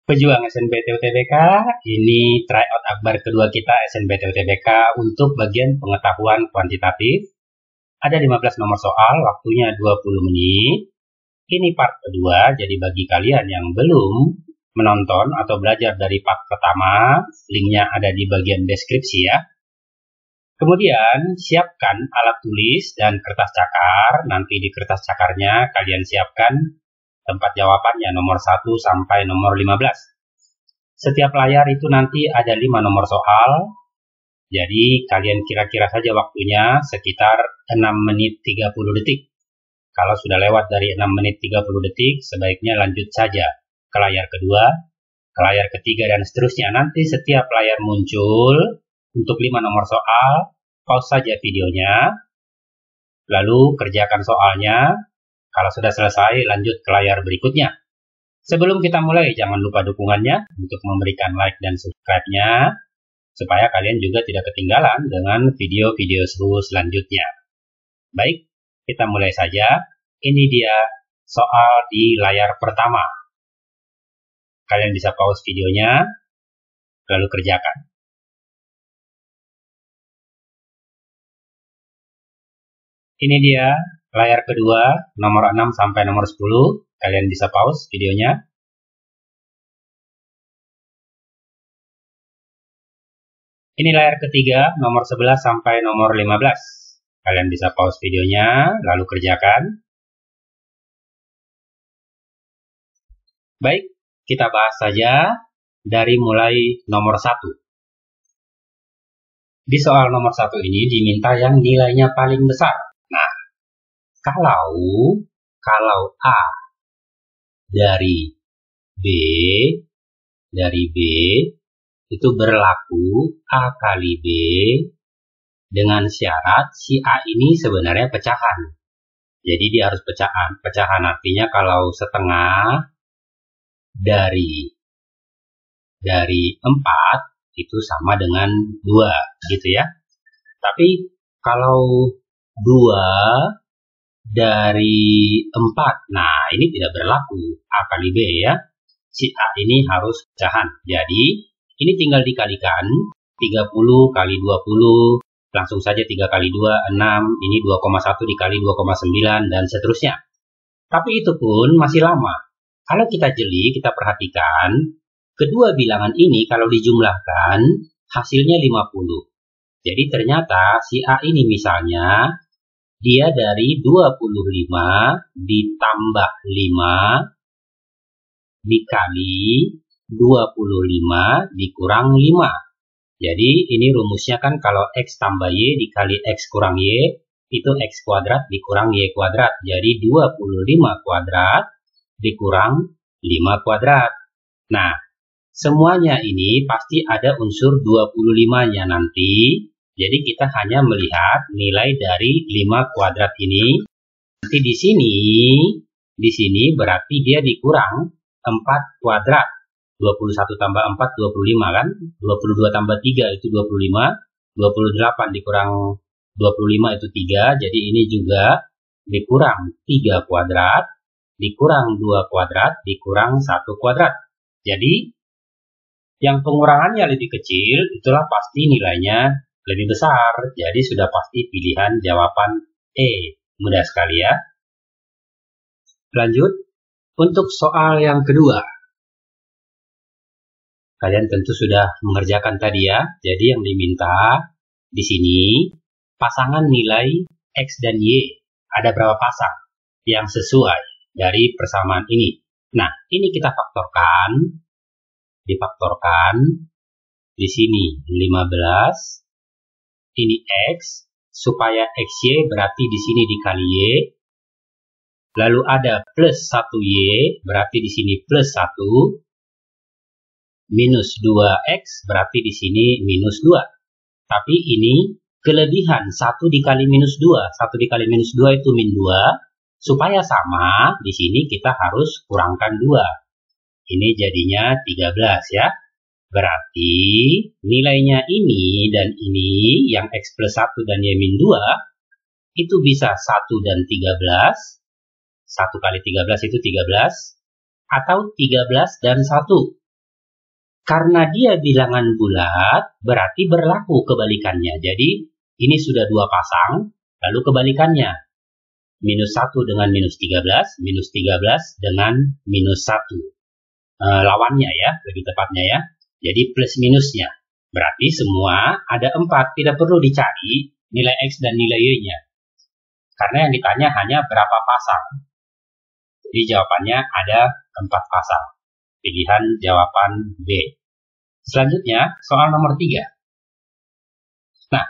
Pejuang SNBT UTBK, ini tryout akbar kedua kita SNBT UTBK untuk bagian pengetahuan kuantitatif. Ada 15 nomor soal, waktunya 20 menit. Ini part kedua, jadi bagi kalian yang belum menonton atau belajar dari part pertama, linknya ada di bagian deskripsi ya. Kemudian, siapkan alat tulis dan kertas cakar. Nanti di kertas cakarnya kalian siapkan tempat jawabannya nomor 1 sampai nomor 15. Setiap layar itu nanti ada 5 nomor soal. Jadi kalian kira-kira saja waktunya sekitar 6 menit 30 detik. Kalau sudah lewat dari 6 menit 30 detik, sebaiknya lanjut saja ke layar kedua, ke layar ketiga, dan seterusnya. Nanti setiap layar muncul untuk 5 nomor soal, pause saja videonya, lalu kerjakan soalnya. Kalau sudah selesai, lanjut ke layar berikutnya. Sebelum kita mulai, jangan lupa dukungannya untuk memberikan like dan subscribe-nya, supaya kalian juga tidak ketinggalan dengan video-video seru selanjutnya. Baik, kita mulai saja. Ini dia soal di layar pertama. Kalian bisa pause videonya, lalu kerjakan. Ini dia layar kedua, nomor 6 sampai nomor 10. Kalian bisa pause videonya. Ini layar ketiga, nomor 11 sampai nomor 15. Kalian bisa pause videonya, lalu kerjakan. Baik, kita bahas saja dari mulai nomor 1. Di soal nomor 1 ini diminta yang nilainya paling besar. Nah, kalau A dari B itu berlaku A kali B dengan syarat si A ini sebenarnya pecahan. Jadi dia harus pecahan. Pecahan artinya kalau setengah dari 4 itu sama dengan 2 gitu ya. Tapi kalau 2 dari 4, nah ini tidak berlaku A kali B ya. Si A ini harus pecahan. Jadi ini tinggal dikalikan 30 kali 20, langsung saja 3 kali 2, 6, ini 2,1 dikali 2,9 dan seterusnya. Tapi itu pun masih lama. Kalau kita jeli, kita perhatikan, kedua bilangan ini kalau dijumlahkan hasilnya 50. Jadi ternyata si A ini misalnya dia dari 25 ditambah 5 dikali 25 dikurang 5. Jadi ini rumusnya kan kalau X tambah Y dikali X kurang Y itu X kuadrat dikurang Y kuadrat. Jadi 25 kuadrat dikurang 5 kuadrat. Nah, semuanya ini pasti ada unsur 25-nya nanti. Jadi kita hanya melihat nilai dari 5 kuadrat ini. Nanti di sini berarti dia dikurang 4 kuadrat. 21 tambah 4, 25 kan? 22 tambah 3 itu 25. 28 dikurang 25 itu 3. Jadi ini juga dikurang 3 kuadrat. Dikurang 2 kuadrat. Dikurang 1 kuadrat. Jadi yang pengurangannya lebih kecil, itulah pasti nilainya lebih besar. Jadi sudah pasti pilihan jawaban E. Mudah sekali ya. Lanjut. Untuk soal yang kedua. Kalian tentu sudah mengerjakan tadi ya. Jadi yang diminta di sini pasangan nilai X dan Y. Ada berapa pasang yang sesuai dari persamaan ini? Nah, ini kita faktorkan. Difaktorkan. Di sini 15. Ini X. Supaya XY berarti di sini dikali Y. Lalu ada plus 1Y. Berarti di sini plus 1. Minus 2X berarti di sini minus 2. Tapi ini kelebihan 1 dikali minus 2. 1 dikali minus 2 itu min 2. Supaya sama, di sini kita harus kurangkan 2. Ini jadinya 13 ya. Berarti nilainya ini dan ini yang X plus 1 dan Y min 2 itu bisa 1 dan 13. 1 kali 13 itu 13. Atau 13 dan 1. Karena dia bilangan bulat, berarti berlaku kebalikannya. Jadi, ini sudah 2 pasang, lalu kebalikannya. Minus 1 dengan minus 13 dengan minus 1. Lawannya ya, lebih tepatnya ya. Jadi, plus minusnya. Berarti semua ada 4, tidak perlu dicari nilai X dan nilai Y-nya. Karena yang ditanya hanya berapa pasang. Jadi, jawabannya ada 4 pasang. Pilihan jawaban B. Selanjutnya, soal nomor 3. Nah,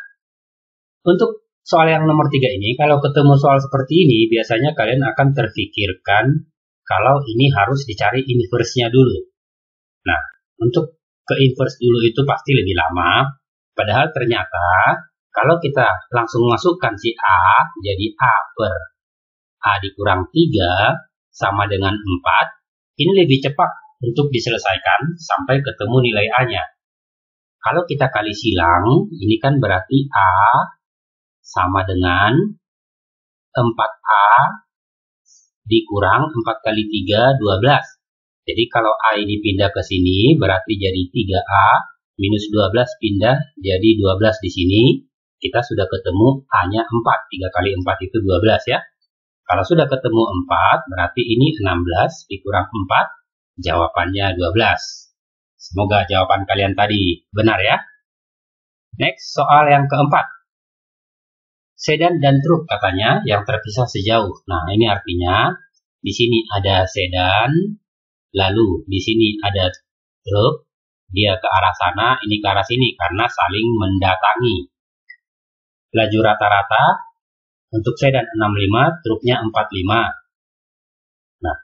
untuk soal yang nomor 3 ini, kalau ketemu soal seperti ini, biasanya kalian akan terfikirkan kalau ini harus dicari inverse-nya dulu. Nah, untuk ke inverse dulu itu pasti lebih lama. Padahal ternyata, kalau kita langsung masukkan si A, jadi A per A dikurang 3 sama dengan 4, ini lebih cepat untuk diselesaikan sampai ketemu nilai A-nya. Kalau kita kali silang, ini kan berarti A sama dengan 4A dikurang 4 kali 3, 12. Jadi kalau A ini pindah ke sini, berarti jadi 3A, minus 12 pindah jadi 12 di sini. Kita sudah ketemu A-nya 4, 3 kali 4 itu 12 ya. Kalau sudah ketemu 4, berarti ini 16 dikurang 4, jawabannya 12. Semoga jawaban kalian tadi benar ya. Next, soal yang keempat. Sedan dan truk katanya yang terpisah sejauh. Nah, ini artinya di sini ada sedan, lalu di sini ada truk. Dia ke arah sana, ini ke arah sini karena saling mendatangi. Laju rata-rata untuk sedan 65, truknya 45. Nah,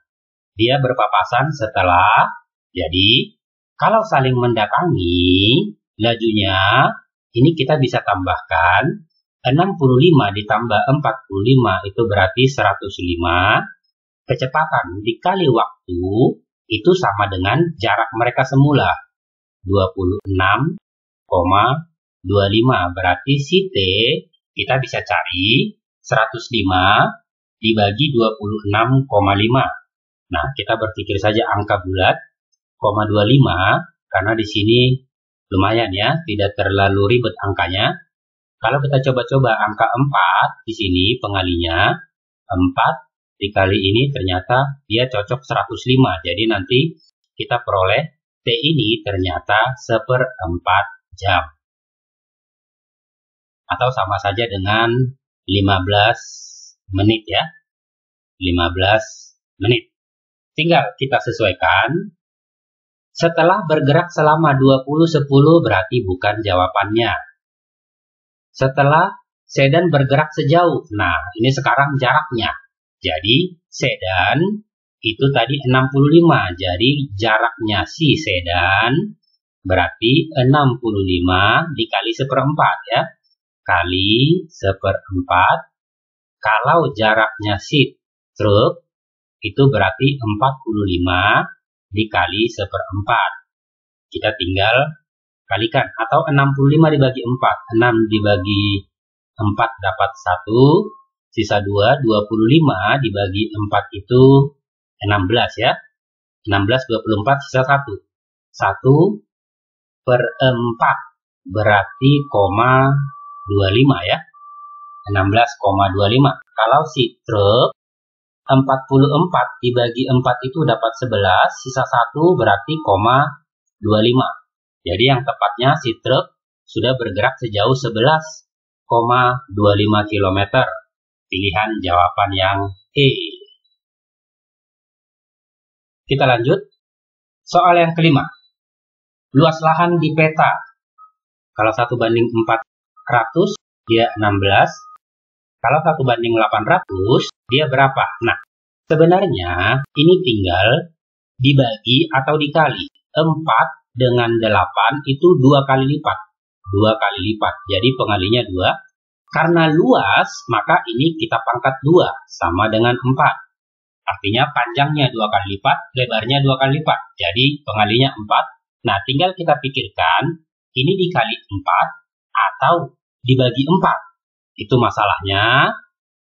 dia berpapasan setelah, jadi kalau saling mendatangi, lajunya ini kita bisa tambahkan 65 ditambah 45 itu berarti 105. Kecepatan dikali waktu itu sama dengan jarak mereka semula, 26,25. Berarti si T kita bisa cari 105 dibagi 26,5. Nah, kita berpikir saja angka bulat, 0,25, karena di sini lumayan ya, tidak terlalu ribet angkanya. Kalau kita coba-coba angka 4, di sini pengalinya, 4 dikali ini ternyata dia cocok 105. Jadi nanti kita peroleh T ini ternyata 1/4 jam. Atau sama saja dengan 15 menit ya. 15 menit. Tinggal kita sesuaikan. Setelah bergerak selama 20-10 berarti bukan jawabannya. Setelah sedan bergerak sejauh. Nah, ini sekarang jaraknya. Jadi, sedan itu tadi 65. Jadi, jaraknya si sedan berarti 65 dikali 1/4 ya. Kali 1/4. Kalau jaraknya si truk itu berarti 45 dikali 1/4. Kita tinggal kalikan. Atau 65 dibagi 4. 6 dibagi 4 dapat 1. Sisa 2. 25 dibagi 4 itu 16 ya. 16, 24, sisa 1. 1/4 berarti 0,25 ya. 16,25. Kalau si truk 44 dibagi 4 itu dapat 11, sisa 1 berarti 0,25. Jadi yang tepatnya si truk sudah bergerak sejauh 11,25 km. Pilihan jawaban yang E. Kita lanjut. Soal yang kelima. Luas lahan di peta. Kalau 1/400, dia 16. Kalau 1/800, dia berapa? Nah, sebenarnya ini tinggal dibagi atau dikali. 4 dengan 8 itu 2 kali lipat. 2 kali lipat. Jadi pengalinya 2. Karena luas, maka ini kita pangkat 2 sama dengan 4. Artinya panjangnya 2 kali lipat, lebarnya 2 kali lipat. Jadi pengalinya 4. Nah, tinggal kita pikirkan ini dikali 4 atau dibagi 4. Itu masalahnya.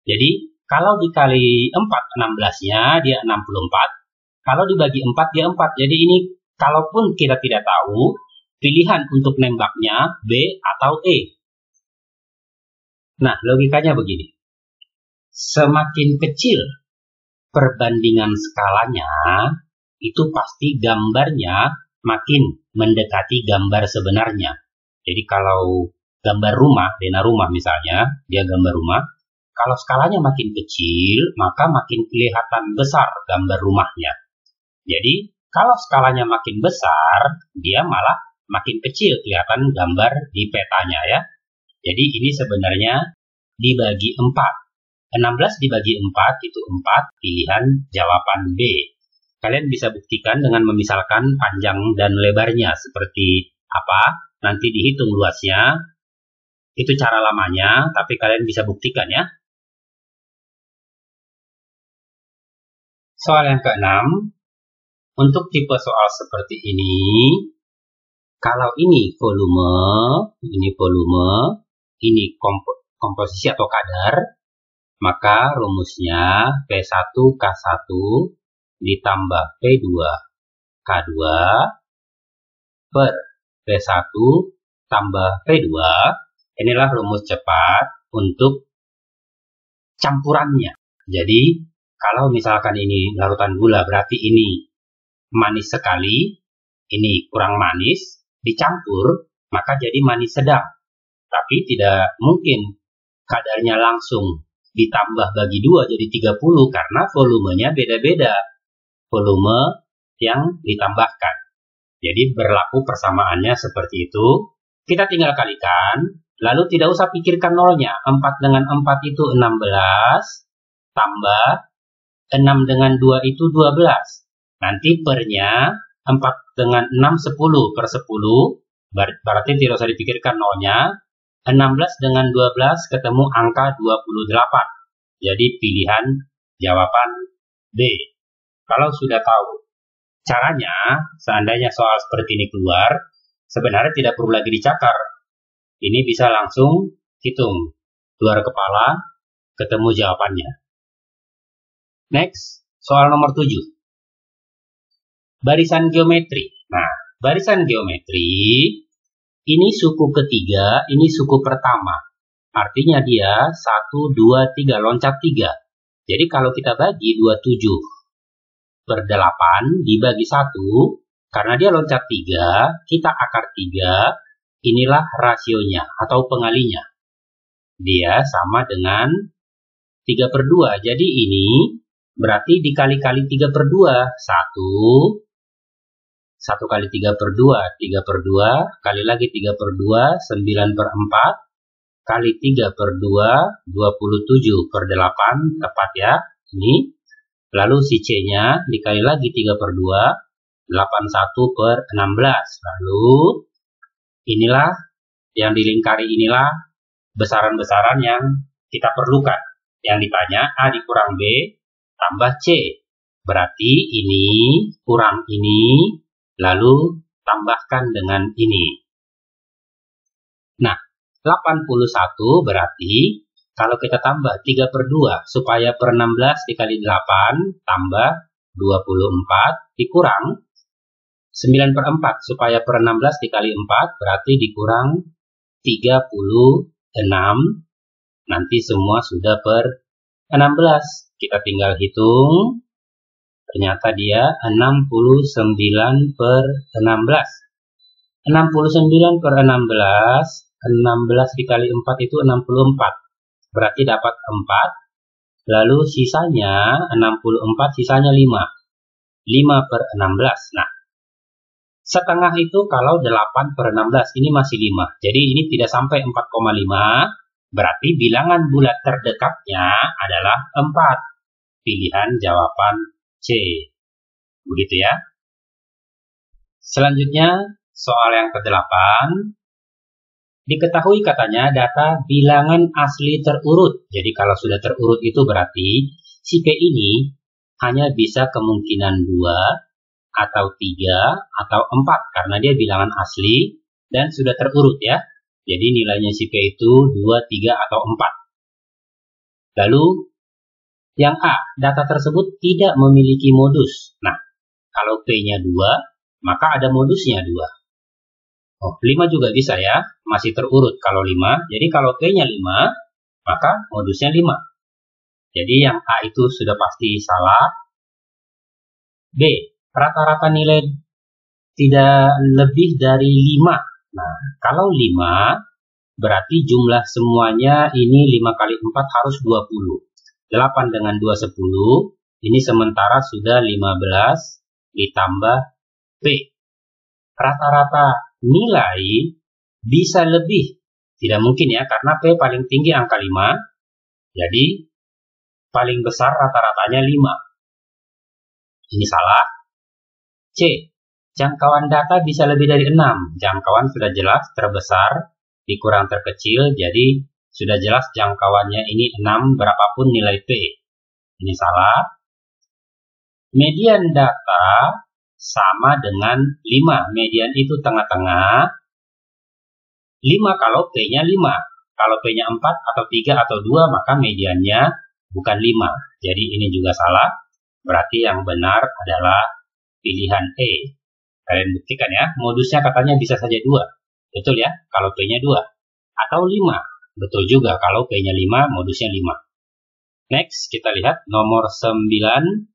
Jadi kalau dikali 4, 16-nya dia 64. Kalau dibagi 4 dia 4. Jadi ini Kalaupun kita tidak tahu, pilihan untuk nembaknya B atau E. Nah, logikanya begini. Semakin kecil perbandingan skalanya, itu pasti gambarnya makin mendekati gambar sebenarnya. Jadi kalau gambar rumah, Dena rumah misalnya, dia gambar rumah, kalau skalanya makin kecil, maka makin kelihatan besar gambar rumahnya. Jadi, kalau skalanya makin besar, dia malah makin kecil kelihatan gambar di petanya ya. Jadi ini sebenarnya dibagi 4. 16 dibagi 4 itu 4, pilihan jawaban B. Kalian bisa buktikan dengan memisalkan panjang dan lebarnya seperti apa, nanti dihitung luasnya. Itu cara lamanya, tapi kalian bisa buktikan ya. Soal yang ke-6, untuk tipe soal seperti ini, kalau ini volume, ini komposisi atau kadar, maka rumusnya P1K1 ditambah P2 K2 per P1 tambah P2. Inilah rumus cepat untuk campurannya. Jadi, kalau misalkan ini larutan gula, berarti ini manis sekali, ini kurang manis, dicampur, maka jadi manis sedang. Tapi tidak mungkin kadarnya langsung ditambah bagi 2 jadi 30 karena volumenya beda-beda. Volume yang ditambahkan. Jadi berlaku persamaannya seperti itu. Kita tinggal kalikan, lalu tidak usah pikirkan nolnya. 4 dengan 4 itu 16, tambah 6 dengan 2 itu 12. Nanti pernya 4 dengan 6, 10 per 10, berarti tidak usah dipikirkan nolnya. 16 dengan 12 ketemu angka 28. Jadi pilihan jawaban B. Kalau sudah tahu caranya, seandainya soal seperti ini keluar, sebenarnya tidak perlu lagi dicakar. Ini bisa langsung hitung. Luar kepala, ketemu jawabannya. Next, soal nomor 7. Barisan geometri. Nah, barisan geometri ini suku ketiga, ini suku pertama. Artinya dia 1, 2, 3, loncat 3. Jadi kalau kita bagi 27 per 8 dibagi 1, karena dia loncat 3, kita akar 3, inilah rasionya atau pengalinya. Dia sama dengan 3 per 2. Jadi ini berarti dikali-kali 3 per 2. 1 kali 3 per 2, 3 per 2, kali lagi 3 per 2, 9 per 4, kali 3 per 2, 27 per 8, tepat ya, ini. Lalu si C-nya dikali lagi 3 per 2, 81 per 16. Lalu, inilah yang dilingkari inilah besaran-besaran yang kita perlukan. Yang ditanya A dikurang B, tambah C. Berarti ini kurang ini, lalu tambahkan dengan ini. Nah, 81 berarti kalau kita tambah 3 per 2 supaya per 16 dikali 8 tambah 24 dikurang 9 per 4 supaya per 16 dikali 4 berarti dikurang 36. Nanti semua sudah per 16. Kita tinggal hitung. Ternyata dia 69 per 16. 69 per 16, 16 dikali 4 itu 64. Berarti dapat 4. Lalu sisanya 64, sisanya 5. 5 per 16. Nah, setengah itu kalau 8 per 16, ini masih 5. Jadi ini tidak sampai 4,5. Berarti bilangan bulat terdekatnya adalah 4. Pilihan jawaban C. Begitu ya. Selanjutnya, soal yang ke-8. Diketahui katanya data bilangan asli terurut. Jadi kalau sudah terurut itu berarti si P ini hanya bisa kemungkinan 2 atau 3 atau 4. Karena dia bilangan asli dan sudah terurut ya. Jadi nilainya si P itu 2, 3 atau 4. Lalu yang A, data tersebut tidak memiliki modus. Nah, kalau P-nya 2, maka ada modusnya 2. Oh, 5 juga bisa ya, masih terurut kalau 5. Jadi kalau P-nya 5, maka modusnya 5. Jadi yang A itu sudah pasti salah. B, rata-rata nilai tidak lebih dari 5. Nah, kalau 5, berarti jumlah semuanya ini 5 kali 4 harus 20. 8 dengan 2, 10. Ini sementara sudah 15 ditambah P. Rata-rata nilai bisa lebih. Tidak mungkin ya, karena P paling tinggi angka 5. Jadi, paling besar rata-ratanya 5. Ini salah. C. Jangkauan data bisa lebih dari 6. Jangkauan sudah jelas terbesar dikurang terkecil, jadi sudah jelas jangkauannya ini 6 berapapun nilai P. Ini salah. Median data sama dengan 5. Median itu tengah-tengah. 5 kalau P-nya 5. Kalau P-nya 4 atau 3 atau 2, maka mediannya bukan 5. Jadi ini juga salah. Berarti yang benar adalah pilihan E. Kalian buktikan ya, modusnya katanya bisa saja 2. Betul ya, kalau P-nya 2. Atau 5. Betul juga, kalau P-nya 5, modusnya 5. Next, kita lihat nomor 9.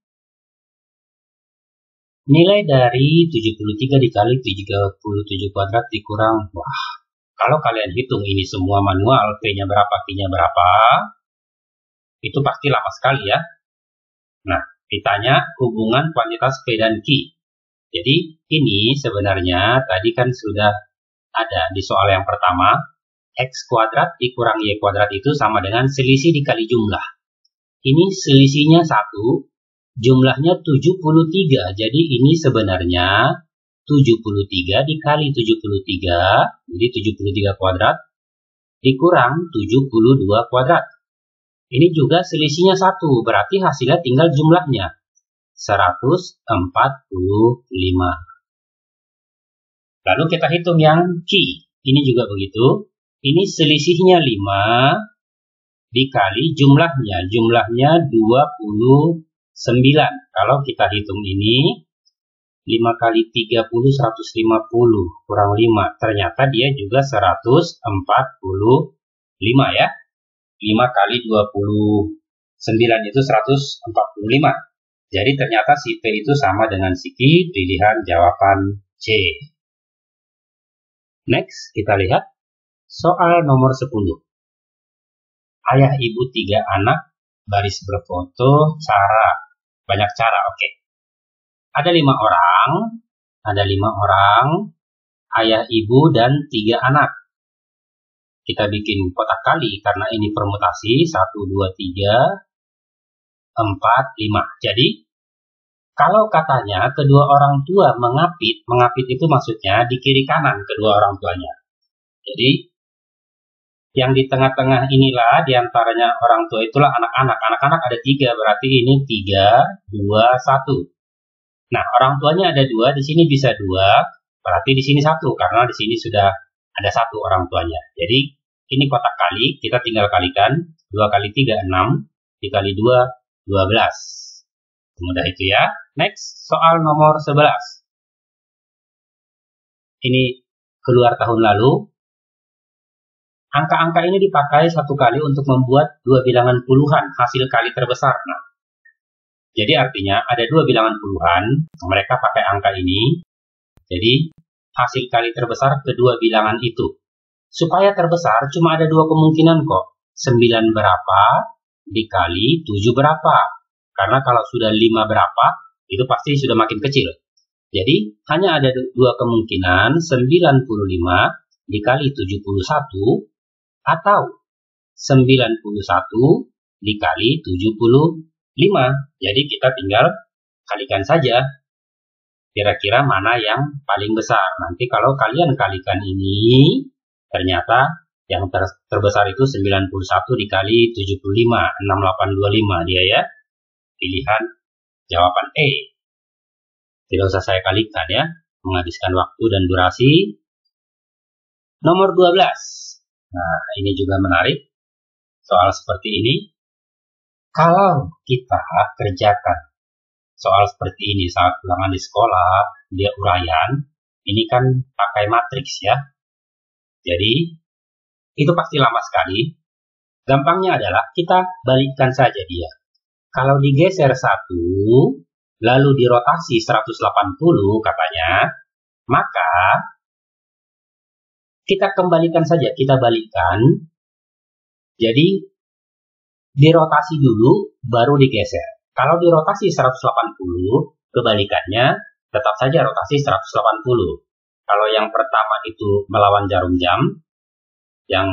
Nilai dari 73 dikali 37 kuadrat dikurang. Wah, kalau kalian hitung ini semua manual, P-nya berapa, Q-nya berapa, itu pasti lama sekali ya. Nah, ditanya hubungan kuantitas P dan Q. Jadi, ini sebenarnya tadi kan sudah ada di soal yang pertama. X kuadrat dikurang Y kuadrat itu sama dengan selisih dikali jumlah. Ini selisihnya 1. Jumlahnya 73, jadi ini sebenarnya 73 dikali 73, jadi 73 kuadrat, dikurang 72 kuadrat. Ini juga selisihnya 1, berarti hasilnya tinggal jumlahnya, 145. Lalu kita hitung yang Q, ini juga begitu, ini selisihnya 5, dikali jumlahnya 29. Kalau kita hitung ini 5 kali 30 150 kurang 5. Ternyata dia juga 145 ya. 5 kali 29 itu 145. Jadi ternyata si P itu sama dengan si Q, pilihan jawaban C. Next, kita lihat soal nomor 10. Ayah ibu 3 anak, baris berfoto, banyak cara, oke. Ada 5 orang, ayah, ibu, dan 3 anak. Kita bikin kotak kali, karena ini permutasi, 1, 2, 3, 4, 5. Jadi, kalau katanya kedua orang tua mengapit itu maksudnya di kiri kanan kedua orang tuanya. Jadi, yang di tengah-tengah inilah, diantaranya orang tua itulah anak-anak. Anak-anak ada 3, berarti ini 3, 2, 1. Nah, orang tuanya ada 2, di sini bisa 2, berarti di sini 1, karena di sini sudah ada 1 orang tuanya. Jadi, ini kotak kali, kita tinggal kalikan. 2 kali 3, 6, dikali 2, 12. Semudah itu ya. Next, soal nomor 11. Ini keluar tahun lalu. Angka-angka ini dipakai satu kali untuk membuat 2 bilangan puluhan, hasil kali terbesar. Nah, jadi artinya ada 2 bilangan puluhan, mereka pakai angka ini. Jadi, hasil kali terbesar kedua bilangan itu. Supaya terbesar, cuma ada 2 kemungkinan kok. 9 berapa dikali 7 berapa. Karena kalau sudah 5 berapa, itu pasti sudah makin kecil. Jadi, hanya ada 2 kemungkinan, 95 dikali 71, atau 91 dikali 75. Jadi kita tinggal kalikan saja. Kira-kira mana yang paling besar. Nanti kalau kalian kalikan ini, ternyata yang terbesar itu 91 dikali 75. 6825 dia ya. Pilihan jawaban E. Tidak usah saya kalikan ya. Menghabiskan waktu dan durasi. Nomor 12. Nah, ini juga menarik. Soal seperti ini. Kalau kita kerjakan soal seperti ini saat ulangan di sekolah, dia uraian, ini kan pakai matriks ya. Jadi, itu pasti lama sekali. Gampangnya adalah kita balikkan saja dia. Kalau digeser 1, lalu dirotasi 180 katanya, maka kita kembalikan saja, kita balikkan. Jadi, dirotasi dulu, baru digeser. Kalau dirotasi 180, kebalikannya tetap saja rotasi 180. Kalau yang pertama itu melawan jarum jam, yang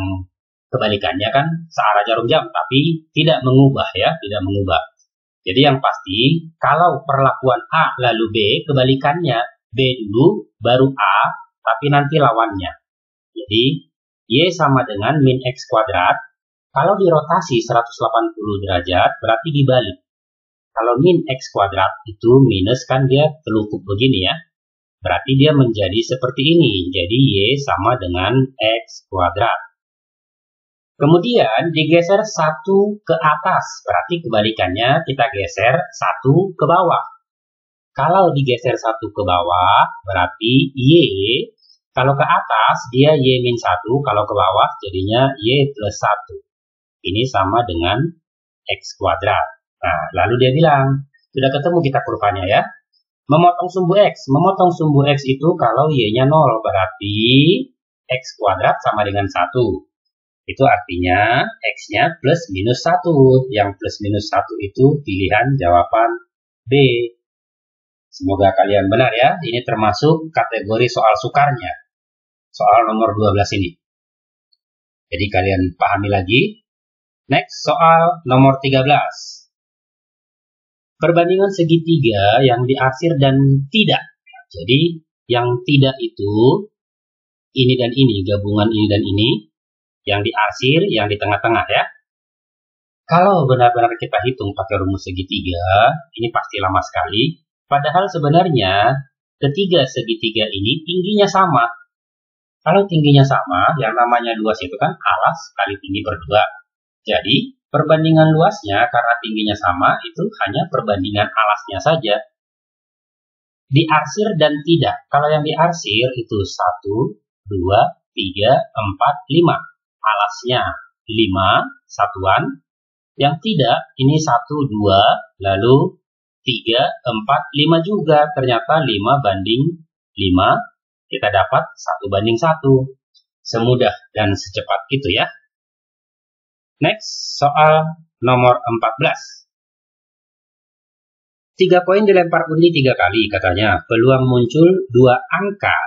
kebalikannya kan searah jarum jam, tapi tidak mengubah ya, tidak mengubah. Jadi yang pasti, kalau perlakuan A lalu B, kebalikannya B dulu, baru A, tapi nanti lawannya. Jadi, Y sama dengan min X kuadrat. Kalau dirotasi 180 derajat, berarti dibalik. Kalau min X kuadrat itu minus kan dia telukuk begini ya. Berarti dia menjadi seperti ini. Jadi Y sama dengan X kuadrat. Kemudian digeser 1 ke atas. Berarti kebalikannya kita geser 1 ke bawah. Kalau digeser 1 ke bawah, berarti Y. Kalau ke atas, dia Y min 1. Kalau ke bawah, jadinya Y plus 1. Ini sama dengan X kuadrat. Nah, lalu dia bilang, sudah ketemu kita kurvanya ya. Memotong sumbu X. Memotong sumbu X itu kalau Y-nya 0, berarti X kuadrat sama dengan 1. Itu artinya X-nya plus minus 1. Yang plus minus 1 itu pilihan jawaban B. Semoga kalian benar ya. Ini termasuk kategori soal sukarnya. Soal nomor 12 ini. Jadi kalian pahami lagi. Next, soal nomor 13. Perbandingan segitiga yang diarsir dan tidak. Jadi, yang tidak itu, ini dan ini, gabungan ini dan ini. Yang diarsir, yang di tengah-tengah ya. Kalau benar-benar kita hitung pakai rumus segitiga, ini pasti lama sekali. Padahal sebenarnya, ketiga segitiga ini tingginya sama. Kalau tingginya sama, yang namanya luas itu kan alas kali tinggi per 2. Jadi, perbandingan luasnya karena tingginya sama, itu hanya perbandingan alasnya saja. Diarsir dan tidak. Kalau yang diarsir itu 1, 2, 3, 4, 5. Alasnya 5 satuan. Yang tidak, ini 1, 2, lalu 3, 4, 5 juga. Ternyata 5 banding 5, kita dapat 1 banding 1. Semudah dan secepat itu ya. Next, soal nomor 14. 3 koin dilempar undi 3 kali katanya. Peluang muncul 2 angka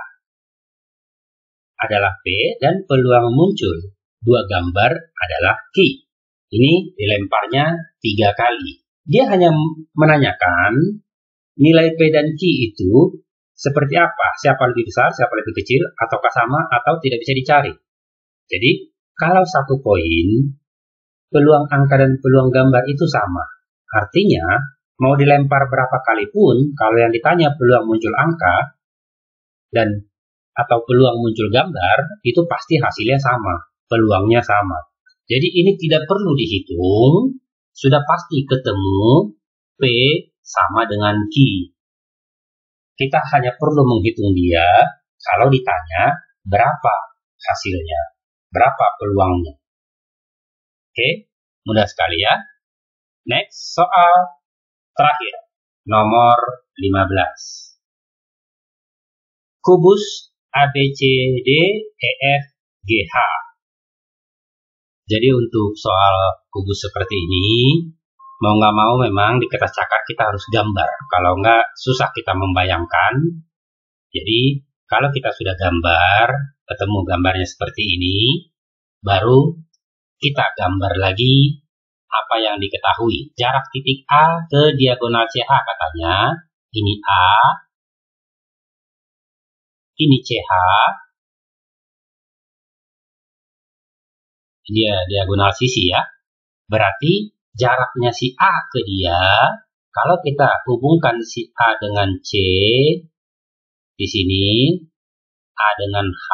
adalah P dan peluang muncul 2 gambar adalah Q. Ini dilemparnya 3 kali. Dia hanya menanyakan nilai P dan Q itu seperti apa? Siapa lebih besar, siapa lebih kecil, ataukah sama, atau tidak bisa dicari. Jadi, kalau satu koin, peluang angka dan peluang gambar itu sama. Artinya, mau dilempar berapa kali pun, kalau yang ditanya peluang muncul angka dan atau peluang muncul gambar, itu pasti hasilnya sama, peluangnya sama. Jadi ini tidak perlu dihitung, sudah pasti ketemu P sama dengan Q. Kita hanya perlu menghitung dia kalau ditanya berapa hasilnya, berapa peluangnya. Oke, mudah sekali ya. Next, soal terakhir, nomor 15. Kubus ABCD EF GH. Jadi untuk soal kubus seperti ini, mau nggak mau memang di kertas cakar kita harus gambar. Kalau nggak, susah kita membayangkan. Jadi, kalau kita sudah gambar, ketemu gambarnya seperti ini, baru kita gambar lagi apa yang diketahui. Jarak titik A ke diagonal CH katanya. Ini A, ini CH, dia diagonal sisi ya. Berarti jaraknya si A ke dia, kalau kita hubungkan si A dengan C, di sini A dengan H,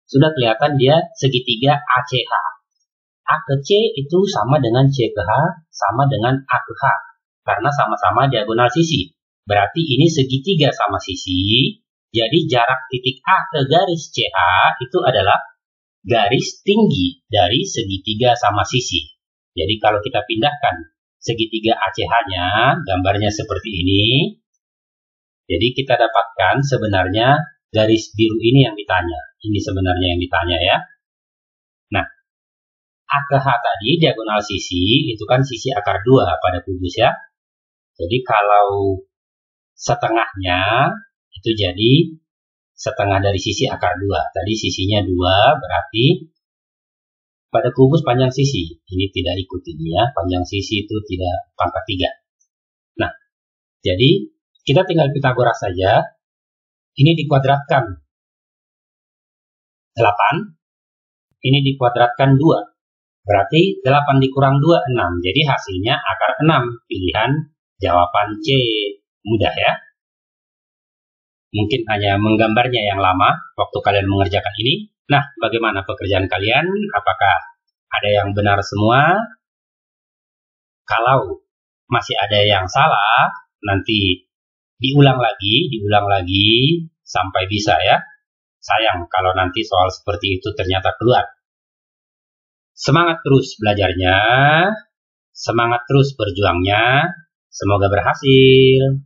sudah kelihatan dia segitiga ACH. A ke C itu sama dengan C ke H, sama dengan A ke H, karena sama-sama diagonal sisi. Berarti ini segitiga sama sisi. Jadi jarak titik A ke garis CH itu adalah garis tinggi dari segitiga sama sisi. Jadi kalau kita pindahkan segitiga ACH-nya, gambarnya seperti ini. Jadi kita dapatkan sebenarnya garis biru ini yang ditanya. Ini sebenarnya yang ditanya ya. Nah, A ke H tadi diagonal sisi, itu kan sisi akar 2 pada kubus ya. Jadi kalau setengahnya itu jadi setengah dari sisi akar 2. Tadi sisinya 2, berarti pada kubus panjang sisi. Ini tidak ikut ini ya, panjang sisi itu tidak pangkat 3. Nah, jadi kita tinggal Pitagoras saja. Ini dikuadratkan 8. Ini dikuadratkan 2. Berarti 8 dikurang 2, 6. Jadi hasilnya akar 6. Pilihan jawaban C. Mudah ya. Mungkin hanya menggambarnya yang lama waktu kalian mengerjakan ini. Nah, bagaimana pekerjaan kalian? Apakah ada yang benar semua? Kalau masih ada yang salah, nanti diulang lagi sampai bisa ya. Sayang kalau nanti soal seperti itu ternyata keluar. Semangat terus belajarnya, semangat terus berjuangnya. Semoga berhasil.